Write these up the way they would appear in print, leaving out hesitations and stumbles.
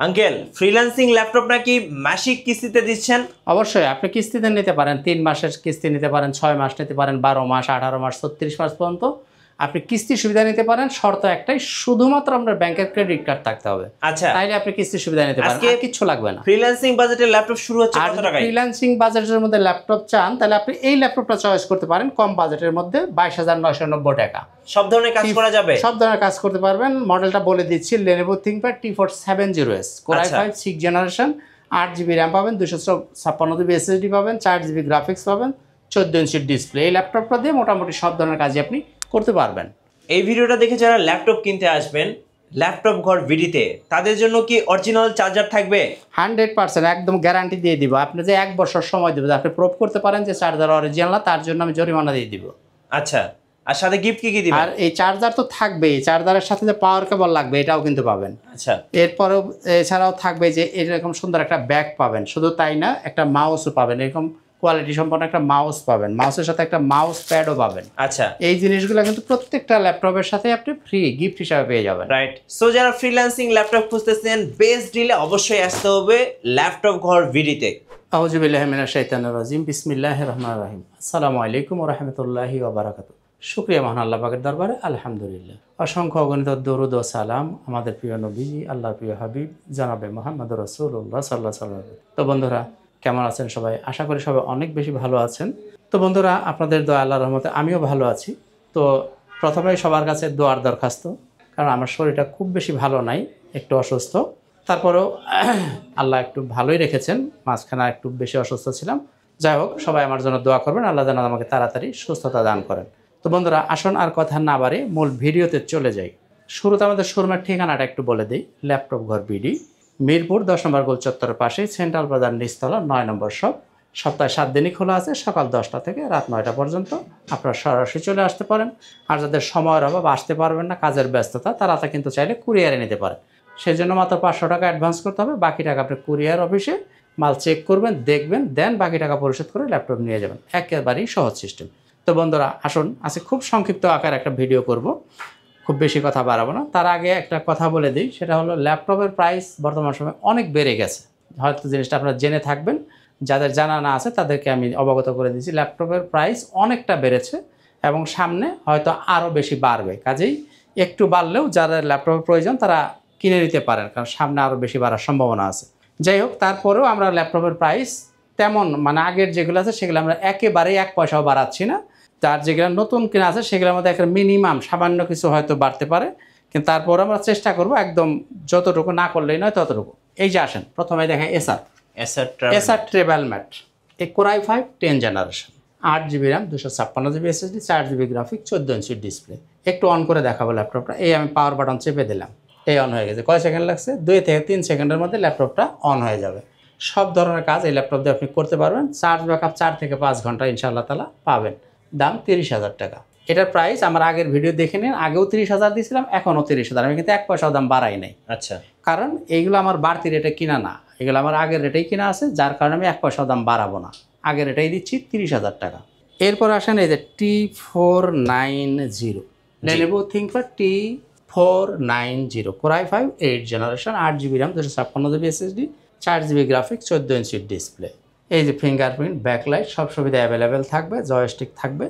Uncle freelancing laptop নাকি মাসিক কিস্তিতে দিচ্ছেন? অবশ্যই আপনি কিস্তিতে নিতে পারেন, 3 মাসের কিস্তি নিতে পারেন, 6 মাস নিতে পারেন, 12 মাস, 18 মাস, 36 মাস পর্যন্ত আপনি কিস্তির সুবিধা নিতে পারেন। শর্ত একটাই, শুধুমাত্র আপনার ব্যাংকের ক্রেডিট কার্ড থাকতে হবে। আচ্ছা, তাইলে আপনি কিস্তির সুবিধা নিতে পারেন, আর কিচ্ছু লাগবে না। ফ্রিল্যান্সিং বাজেটের ল্যাপটপ শুরু হচ্ছে আর কত টাকায়? ফ্রিল্যান্সিং বাজেটের মধ্যে ল্যাপটপ চান তাহলে আপনি এই ল্যাপটপটা চয়েস করতে পারেন কম বাজেটের মধ্যে 22,990 টাকা। সব ধরনের কাজ করা যাবে? সব ধরনের কাজ করতে পারবেন। মডেলটা বলে দিচ্ছি, Lenovo ThinkPad T470S Core i5 6 generation, 8GB RAM পাবেন, 256GB SSD পাবেন, 4GB গ্রাফিক্স পাবেন, 14 ইঞ্চির ডিসপ্লে। এই ল্যাপটপটা দিয়ে মোটামুটি সব ধরনের কাজই আপনি করতে পারবেন। এই ভিডিওটা দেখে যারা ল্যাপটপ কিনতে আসবেন ল্যাপটপ ঘর ভিডিতে, তাদের জন্য কি অরিজিনাল চার্জার থাকবে? 100% একদম গ্যারান্টি দিয়ে দিব। আপনি যে 1 বছর সময় দেবেন, আপনি প্রুভ করতে পারেন যে চার্জার অরিজিনাল না, তার জন্য আমি জরিমানা দিয়ে দিব। আচ্ছা, আর সাথে গিফট কি দিবেন? আর এই চার্জার তো থাকবেই, চার্জারের সাথে যে পাওয়ার কেবল লাগবে এটাও কিন্তু পাবেন। আচ্ছা, এরপরেও এছাড়াও থাকবে যে এরকম সুন্দর একটা ব্যাগ পাবেন। শুধু তাই না, একটা মাউসও পাবেন, এরকম কোয়ালিটি সম্পন্ন একটা মাউস পাবেন, মাউসের সাথে একটা মাউস প্যাডও পাবেন। আচ্ছা, এই জিনিসগুলো কিন্তু প্রত্যেকটা ল্যাপটপের সাথে আপনি ফ্রি গিফট হিসাবে পেয়ে যাবেন। রাইট। সো যারা ফ্রিল্যান্সিং ল্যাপটপ খুঁজতেছেন বেস্ট ডিলে অবশ্যই আসতে হবে ল্যাপটপ ঘর ভিডিতে। আউযু বিল্লাহি মিনাশ শাইতানির রাজিম, বিসমিল্লাহির রহমানির রহিম। আসসালামু আলাইকুম ওয়া রাহমাতুল্লাহি ওয়া বারাকাতুহু। শুকরিয়া মহান আল্লাহ পাকের দরবারে, আলহামদুলিল্লাহ। অসংখ্য অগণিত দরুদ ও সালাম আমাদের প্রিয় নবীজি, আল্লাহর প্রিয় হাবিব জনাবে মুহাম্মদুর রাসূলুল্লাহ সাল্লাল্লাহু আলাইহি ওয়াসাল্লাম। তো বন্ধুরা, কেমন আছেন সবাই? আশা করি সবাই অনেক বেশি ভালো আছেন। তো বন্ধুরা, আপনাদের দোয়া আল্লাহর রহমতে আমিও ভালো আছি। তো প্রথমেই সবার কাছে দোয়ার দরখাস্ত, কারণ আমার শরীরটা খুব বেশি ভালো নাই, একটু অসুস্থ। তারপরেও আল্লাহ একটু ভালোই রেখেছেন, মাঝখানে একটু বেশি অসুস্থ ছিলাম। যাই হোক, সবাই আমার জন্য দোয়া করবেন, আল্লাহ যেন আমাকে তাড়াতাড়ি সুস্থতা দান করেন। তো বন্ধুরা, আসুন আর কথা না বাড়ে মূল ভিডিওতে চলে যাই। শুরুতে আমাদের শোরুমের ঠিকানাটা একটু বলে দিই। ল্যাপটপ ঘর বিডি, মিরপুর 10 নম্বর গোল চত্বরের পাশে, সেন্ট্রাল বাজার নিচতলা 9 নম্বর শপ। সপ্তাহে 7 দিনই খোলা আছে, সকাল 10টা থেকে রাত 9টা পর্যন্ত। আপনারা সরাসরি চলে আসতে পারেন। আর যাদের সময়ের অভাব, আসতে পারবেন না, কাজের ব্যস্ততা, তারা তা কিন্তু চাইলে কুরিয়ারে নিতে পারেন। সেই জন্য মাত্র 500 টাকা অ্যাডভান্স করতে হবে। বাকি টাকা আপনি কুরিয়ার অফিসে মাল চেক করবেন, দেখবেন, দেন বাকি টাকা পরিশোধ করে ল্যাপটপ নিয়ে যাবেন। একেবারেই সহজ সিস্টেম। তো বন্ধুরা, আসুন আজকে খুব সংক্ষিপ্ত আকারে একটা ভিডিও করব, খুব বেশি কথা বাড়াবো না। তার আগে একটা কথা বলে দিই, সেটা হলো ল্যাপটপের প্রাইস বর্তমান সময়ে অনেক বেড়ে গেছে। হয়তো জিনিসটা আপনারা জেনে থাকবেন, যাদের জানা না আছে তাদেরকে আমি অবগত করে দিচ্ছি। ল্যাপটপের প্রাইস অনেকটা বেড়েছে এবং সামনে হয়তো আরও বেশি বাড়বে। কাজেই একটু বাড়লেও যাদের ল্যাপটপের প্রয়োজন তারা কিনে নিতে পারেন, কারণ সামনে আরও বেশি বাড়ার সম্ভাবনা আছে। যাই হোক, তারপরেও আমরা ল্যাপটপের প্রাইস তেমন, মানে আগের যেগুলো আছে সেগুলো আমরা একেবারেই 1 পয়সাও বাড়াচ্ছি না। তার যেগুলো নতুন কেনা আছে সেগুলোর মধ্যে একটা মিনিমাম সামান্য কিছু হয়তো বাড়তে পারে, কিন্তু তারপর আমরা চেষ্টা করব একদম যতটুকু না করলেই নয় ততটুকু। এই যে আসেন, প্রথমে দেখেন Acer travel mate, Core i5 10 generation, 8GB RAM, 256GB SSD, 4GB graphic, 14 ইঞ্চির ডিসপ্লে। একটু অন করে দেখাবো ল্যাপটপটা। এই আমি পাওয়ার বাটন চেপে দিলাম, এই অন হয়ে গেছে। কয় সেকেন্ড লাগছে? 2 থেকে 3 সেকেন্ডের মধ্যে ল্যাপটপটা অন হয়ে যাবে। সব ধরনের কাজ এই ল্যাপটপ দিয়ে আপনি করতে পারবেন। চার্জ ব্যাকআপ 4 থেকে 5 ঘন্টা ইনশাআল্লাহ তাআলা পাবেন। দাম 30,000 টাকা। এটার প্রাইস আমার আগের ভিডিও দেখে নিন, আগেও 30,000 দিয়েছিলাম, এখনও 30,000। আমি কিন্তু 1 পয়সাও দাম বাড়াই নাই। আচ্ছা, কারণ এইগুলো আমার বাড়তি রেটে কিনা না, এগুলো আমার আগের রেটেই কিনা আছে, যার কারণে আমি 1 পয়সাও দাম বাড়াবো না। আগের রেটেই দিচ্ছি 30,000 টাকা। এরপর আসেন এই যে T490 Lenovo ThinkPad T490 Core i5 8 generation, 8GB RAM, 256GB SSD, 4GB graphics, 14 ইঞ্চির ডিসপ্লে। এই যে ফিঙ্গারপ্রিন্ট, ব্যাকলাইট, সব সুবিধা অ্যাভেলেবেল থাকবে, জয়স্টিক থাকবে।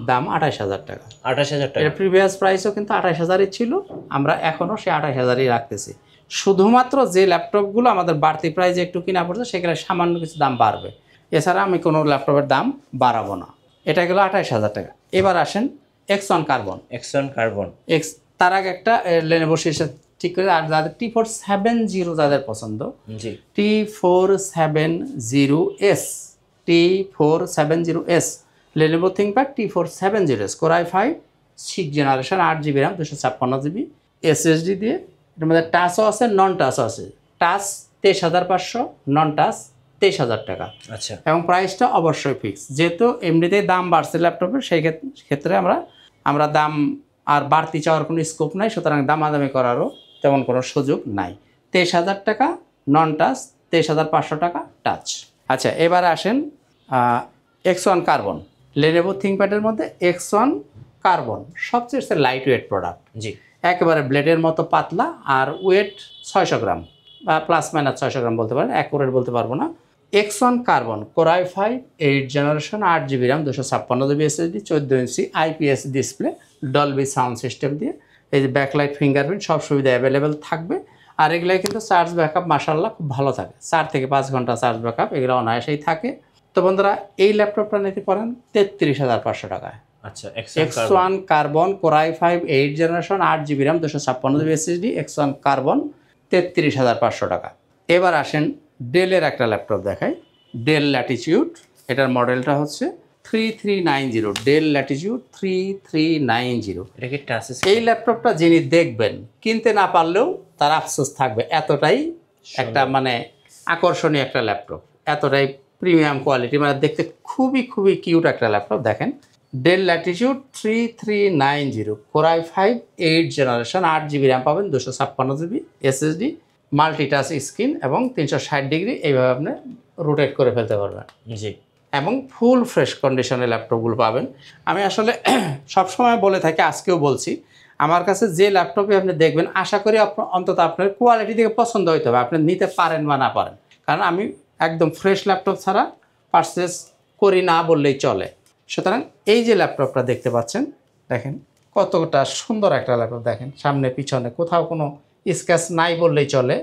দাম 28,000 টাকা। 28,000 টাকা। এর প্রিভিয়াস প্রাইসও কিন্তু 28,000-ই ছিল, আমরা এখনও সে 28,000-ই রাখতেছি। শুধুমাত্র যে ল্যাপটপগুলো আমাদের বাড়তি প্রাইসে একটু কিনা পড়ছে সেগুলো সামান্য কিছু দাম বাড়বে, এছাড়া আমি কোনো ল্যাপটপের দাম বাড়াবো না। এটা গেলো 28,000 টাকা। এবার আসেন X1 কার্বন। তার আগে একটা Lenovo শীর্ষে ঠিক করে, আর যাদের T470 যাদের পছন্দ, জি, T470S Lenovo ThinkPad T470S Core i5 6 generation, 8GB RAM, 256GB SSD দিয়ে। এর মধ্যে টাচও আছে, নন টাচও আছে। টাচ 23,500, নন টাচ 23,000 টাকা। আচ্ছা, এবং প্রাইসটা অবশ্যই ফিক্স, যেহেতু এমনিতেই দাম বাড়ছে ল্যাপটপের, সেই ক্ষেত্রে আমরা দাম আর বাড়তি চাওয়ার কোনো স্কোপ নাই, সুতরাং দামাদামি করারও তেমন কোনো সুযোগ নাই। 23,000 টাকা নন টাচ, 23,500 টাকা টাচ। আচ্ছা, এবারে আসেন X1 কার্বন। Lenovo ThinkPad-এর মধ্যে X1 কার্বন সবচেয়ে লাইট ওয়েট প্রোডাক্ট। জি, একেবারে ব্লেডের মতো পাতলা, আর ওয়েট 600 গ্রাম। বা প্লাস মাইনাস 600 গ্রাম বলতে পারেন, অ্যাকুরেট বলতে পারবো না। X1 carbon core i 5 8 generation 8 GB RAM 256 GB SSD 14 ইঞ্চি IPS display Dolby sound system দিয়ে, এই যে ব্যাকলাইট ফিঙ্গারপ্রিন্ট সব সুবিধা অ্যাভেলেবেল থাকবে। আর এগুলাই কিন্তু চার্জ ব্যাকআপ মাশাআল্লাহ খুব ভালো থাকে, 4 থেকে 5 ঘন্টা চার্জ ব্যাকআপ এগুলো অনায়াসেই থাকে। তো বন্ধুরা এই ল্যাপটপটা নিতে পারেন 33,500 টাকায়। আচ্ছা, X1 carbon core i 5 8 generation 8 GB RAM 256 GB SSD X1 carbon 33,500 টাকা। এবার আসেন ডেলের একটা ল্যাপটপ দেখাই, ডেল ল্যাটিটিউড। এটার মডেলটা হচ্ছে 3390, ডেল ল্যাটিটিউড 3390। এটা কি টাচ এই ল্যাপটপটা যিনি দেখবেন কিনতে না পারলেও তার আফসোস থাকবে, এতটাই একটা মানে আকর্ষণীয় একটা ল্যাপটপ, এতটাই প্রিমিয়াম কোয়ালিটি, মানে দেখতে খুবই খুবই কিউট একটা ল্যাপটপ। দেখেন del Latitude 3390 core i 5 8 generation 8 GB RAM পাবেন, 256 GB SSD, মাল্টিটাচ স্ক্রিন এবং 360 ডিগ্রি এইভাবে আপনি রোটেট করে ফেলতে পারবেন। জি, এবং ফুল ফ্রেশ কন্ডিশনে ল্যাপটপগুলো পাবেন। আমি আসলে সবসময় বলে থাকি, আজকেও বলছি, আমার কাছে যে ল্যাপটপে আপনি দেখবেন আশা করি অন্তত আপনার কোয়ালিটি থেকে পছন্দ হইতে হবে, আপনি নিতে পারেন বা না পারেন, কারণ আমি একদম ফ্রেশ ল্যাপটপ ছাড়া পারচেস করি না বললেই চলে। সুতরাং এই যে ল্যাপটপটা দেখতে পাচ্ছেন, দেখেন কতটা সুন্দর একটা ল্যাপটপ, দেখেন সামনে পিছনে কোথাও কোনো স্ক্র্যাচ নাই বললেই চলে।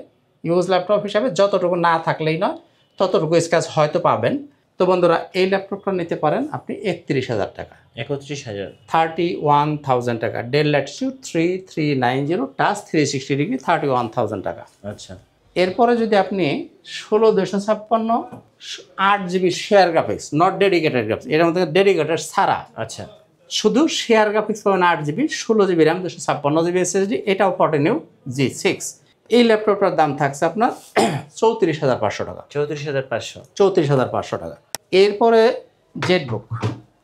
ইউজ ল্যাপটপ হিসাবে যতটুকু না থাকলেই নয় ততটুকু স্ক্র্যাচ হয়তো পাবেন। তো বন্ধুরা এই ল্যাপটপটা নিতে পারেন আপনি 31,000 টাকা, 31,000, 31,000 টাকা। ডেল ল্যাটিটিউড 3390 টাচ 360 ডিগ্রি 31,000 টাকা। আচ্ছা, এরপরে যদি আপনি 16,256 8 GB share graphics, not dedicated graphics, এর মধ্যে ডেডিকেটেড ছাড়া আচ্ছা, শুধু শেয়ার গ্রাফিক্স পাবেন 8 GB 16 GB RAM 256 GB SSD, এটাও 14U G6। এই ল্যাপটপটার দাম থাকছে আপনার 34,500 টাকা, 34,500, 34,500 টাকা। এরপরে জেটবুক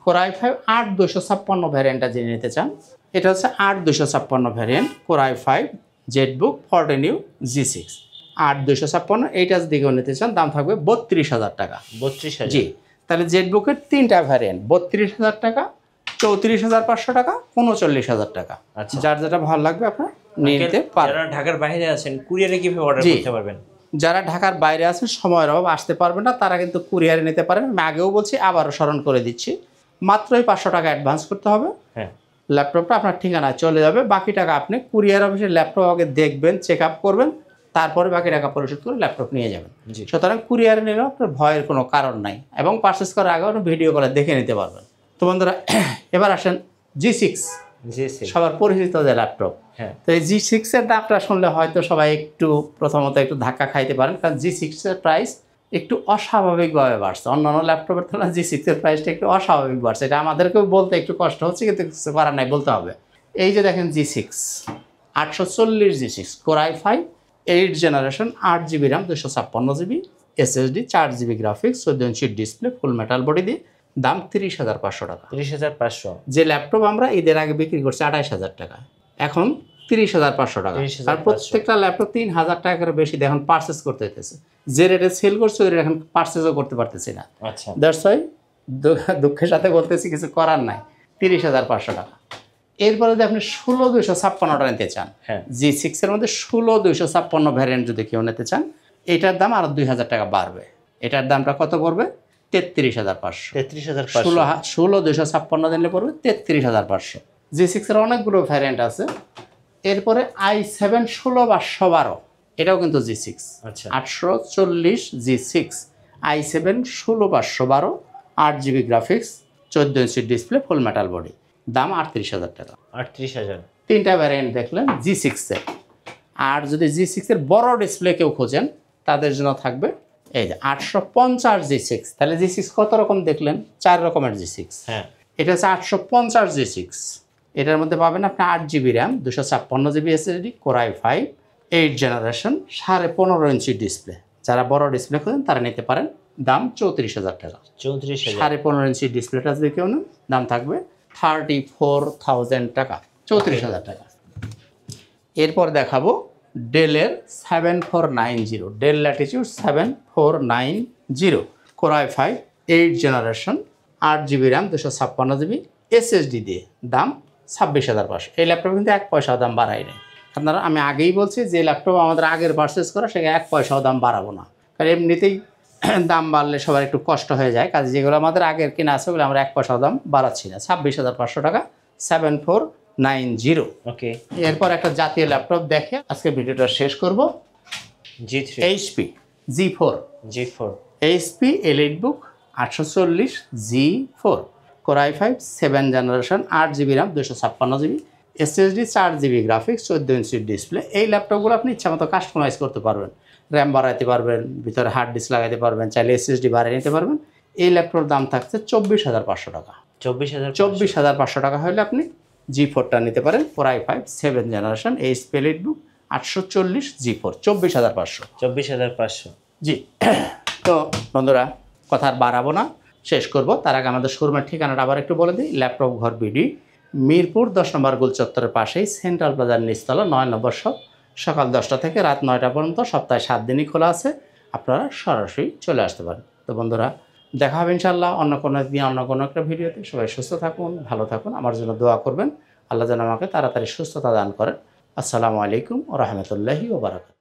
কোরাই 5 8/256 ভ্যারিয়েন্টটা জেনে নিতে চান, এটা হচ্ছে 8/256 variant core i 5 Jetbook 14U G6 8/256, এইটার দিকেও নিতে চান দাম থাকবে 32,000 টাকা। 32,000, জি, তাহলে জেটবুকের 3টা ভ্যারিয়েন্ট 32,000 টাকা, 34,500 টাকা, 39,000 টাকা। আচ্ছা। যার যেটা ভালো লাগবে আপনার নিয়ে নিতে পারেন। যারা ঢাকার বাইরে আছেন কুরিয়ারে কিভাবে অর্ডার জি। করতে পারবেন? যারা ঢাকার বাইরে আছেন সময়ের অভাব আসতে পারবে না, তারা কিন্তু কুরিয়ারে নিতে পারেন। আমি আগেও বলছি, আবারও স্মরণ করে দিচ্ছি, মাত্রই 500 টাকা অ্যাডভান্স করতে হবে, হ্যাঁ, ল্যাপটপটা আপনার ঠিকানায় চলে যাবে। বাকি টাকা আপনি কুরিয়ার অফিসে ল্যাপটপ আগে দেখবেন, চেক আপ করবেন, তারপরে বাকি টাকা পরিশোধ করে ল্যাপটপ নিয়ে যাবেন। জি। সুতরাং কুরিয়ারে নিলেও আপনার ভয়ের কোনো কারণ নাই, এবং পারচেস করার আগেও ভিডিও কলে দেখে নিতে পারবেন। তো বন্ধুরা এবার আসেন G6, সবার পরিচিত যে ল্যাপটপ। হ্যাঁ, তো এই G6 এর দামটা শুনলে হয়তো সবাই একটু প্রথমত একটু ধাক্কা খাইতে পারেন, কারণ G6 এর প্রাইস একটু অস্বাভাবিকভাবে বাড়ছে। অন্যান্য ল্যাপটপের তুলনায় G6 এর প্রাইসটা একটু অস্বাভাবিক বাড়ছে, এটা আমাদেরকেও বলতে একটু কষ্ট হচ্ছে, কিন্তু কিছু করার নাই, বলতে হবে। এই যে দেখেন G6 840 G6 core i 5 8 generation 8 GB RAM 256 GB SSD 4 GB graphics 14 inch display full metal body দিয়ে, দাম 30,500 টাকা। 30,500, যে ল্যাপটপ আমরা ঈদের আগে বিক্রি করছি 28,000 টাকা, এখন 30,500 টাকা। 30,500 আর প্রত্যেকটা ল্যাপটপ 3,000 টাকার বেশি এখন পারচেস করতে হইতেছে, যে রেটে সেল করছে ওই রেটে এখন পারচেসও করতে পারতেছি না। আচ্ছা, দ্যাটস ওয়াই দুঃখের সাথে বলতেছি, কিছু করার নাই, 30,500 টাকা। এরপরে যদি আপনি 16,256টা নিতে চান, হ্যাঁ, G6 এর মধ্যে 16,256 ভ্যারিয়েন্ট যদি কেউ নিতে চান, এটার দাম আরো 2,000 টাকা বাড়বে। এটার দামটা কত পড়বে? 33,500। 33,500, 16,256 দিলে পড়বে 33,500। G6 এর অনেকগুলো ভ্যারিয়েন্ট আছে। এরপরে i7 16/512, এটাও কিন্তু G6, আচ্ছা, 840 G6 i7 16/512 8 GB graphics 14 inch display full metal body, দাম 38,000 টাকা। 38,000, 3টা ভ্যারিয়েন্ট দেখলেন G6 এর। আর যদি G6 এর বড় ডিসপ্লে কেউ খোঁজেন, তাদের জন্য থাকবে এই যে 850 G6। তাহলে G6 কত রকম দেখলেন? 4 রকমের G6। হ্যাঁ, এটা হচ্ছে 850 G6, এটার মধ্যে পাবেন আপনি 8 GB RAM 256 GB SSD core i 5 8 generation 15.5 inch display. যারা বড় ডিসপ্লে খোঁজেন তারা নিতে পারেন, দাম 34,000 টাকা। 34,000, 15.5 ইঞ্চি ডিসপ্লেটা যদি কেউ নেন, দাম থাকবে 34,000 টাকা, 34,000 টাকা। এরপর দেখাবো ডেলের 7490, del Latitude 7490 core i 5 8 generation 8 GB RAM 256 GB SSD দিয়ে, দাম 26,500। এই ল্যাপটপ কিন্তু 1 পয়সা দাম বাড়ায় নেই, আপনারা আমি আগেই বলছি যে ল্যাপটপ আমাদের আগের পারচেস করা সেখানে 1 পয়সাও দাম বাড়াবো না, কারণ এমনিতেই দাম বাড়লে সবার একটু কষ্ট হয়ে যায়। কাজে যেগুলো আমাদের আগের কিনা আছে ওগুলো আমরা 1 পয়সাও দাম বাড়াচ্ছি না। 26,500 টাকা 7490। ওকে, এরপর একটা জাতীয় ল্যাপটপ দেখে আজকে ভিডিওটা শেষ করব। G3 HP G4, G4 HP EliteBook 840 G4, Core i5 7 generation, 8GB RAM 256GB, SSD 4GB graphics, 14 inch display. এই ল্যাপটপগুলো আপনি ইচ্ছামতো কাস্টমাইজ করতে পারবেন, র্যাম বাড়াইতে পারবেন, ভিতরে হার্ড ডিস্ক লাগাইতে পারবেন, চাইলে SSD বাড়িয়ে নিতে পারবেন। এই ল্যাপটপের দাম থাকছে 24,500 টাকা। 24,500 টাকা হলে আপনি G4টা নিতে পারেন, Core i5 7 generation, HP EliteBook 840 G4, 24,500। 24,500। জি। তো বন্ধুরা কথা আর বাড়াবো না, শেষ করব। তার আগে আমাদের শোরুমের ঠিকানাটা আবার একটু বলে দিই। ল্যাপটপ ঘর বিডি, মিরপুর 10 নম্বর গোল চত্বরের পাশেই, সেন্ট্রাল প্লাজার নিচতলা, 9 নম্বর শপ। সকাল 10টা থেকে রাত 9টা পর্যন্ত, সপ্তাহে 7 দিনই খোলা আছে। আপনারা সরাসরি চলে আসতে পারেন। তো বন্ধুরা দেখা হবে ইনশাআল্লাহ অন্য কোনো দিন অন্য কোনো একটা ভিডিওতে। সবাই সুস্থ থাকুন, ভালো থাকুন, আমার জন্য দোয়া করবেন। আল্লাহ যেন আমাকে তাড়াতাড়ি সুস্থতা দান করেন। আসসালামু আলাইকুম ওয়া রাহমাতুল্লাহি ওয়া বারাকাতুহু।